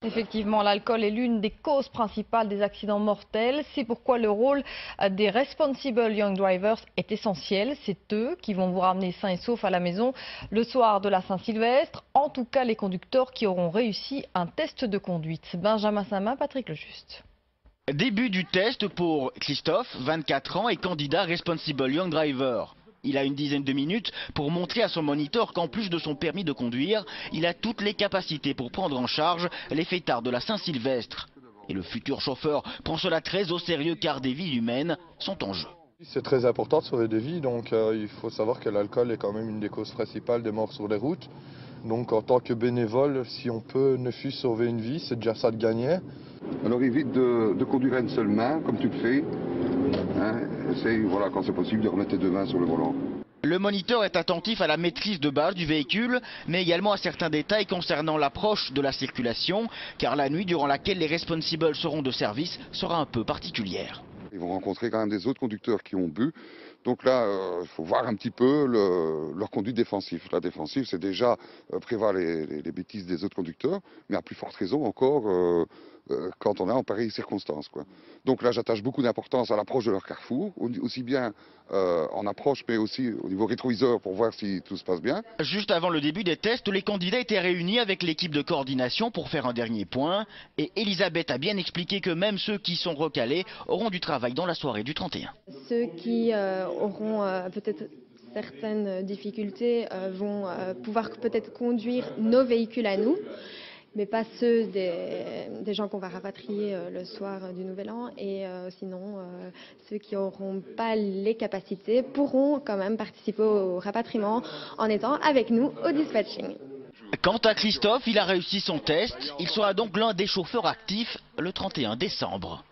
Effectivement, l'alcool est l'une des causes principales des accidents mortels. C'est pourquoi le rôle des Responsible Young Drivers est essentiel. C'est eux qui vont vous ramener sains et saufs à la maison le soir de la Saint-Sylvestre. En tout cas, les conducteurs qui auront réussi un test de conduite. Benjamin Samin, Patrick Lejuste. Début du test pour Christophe, 24 ans et candidat Responsible Young Driver. Il a une dizaine de minutes pour montrer à son moniteur qu'en plus de son permis de conduire, il a toutes les capacités pour prendre en charge les fêtards de la Saint-Sylvestre. Et le futur chauffeur prend cela très au sérieux car des vies humaines sont en jeu. C'est très important de sauver des vies, donc il faut savoir que l'alcool est quand même une des causes principales des morts sur les routes. Donc en tant que bénévole, si on peut ne fût-ce sauver une vie, c'est déjà ça de gagner. Alors évite de conduire à une seule main, comme tu le fais. Essaye, voilà, quand c'est possible, de remettre tes deux mains sur le volant. Le moniteur est attentif à la maîtrise de base du véhicule, mais également à certains détails concernant l'approche de la circulation, car la nuit durant laquelle les responsables seront de service sera un peu particulière. Ils vont rencontrer quand même des autres conducteurs qui ont bu. Donc là, il faut voir un petit peu leur conduite défensive. La défensive, c'est déjà prévoir les bêtises des autres conducteurs, mais à plus forte raison encore quand on est en pareille circonstance, quoi. Donc là, j'attache beaucoup d'importance à l'approche de leur carrefour, aussi bien en approche, mais aussi au niveau rétroviseur pour voir si tout se passe bien. Juste avant le début des tests, les candidats étaient réunis avec l'équipe de coordination pour faire un dernier point. Et Elisabeth a bien expliqué que même ceux qui sont recalés auront du travail dans la soirée du 31. Ceux qui auront peut-être certaines difficultés vont pouvoir peut-être conduire nos véhicules à nous, mais pas ceux des gens qu'on va rapatrier le soir du Nouvel An. Et sinon, ceux qui n'auront pas les capacités pourront quand même participer au rapatriement en étant avec nous au dispatching. Quant à Christophe, il a réussi son test. Il sera donc l'un des chauffeurs actifs le 31 décembre.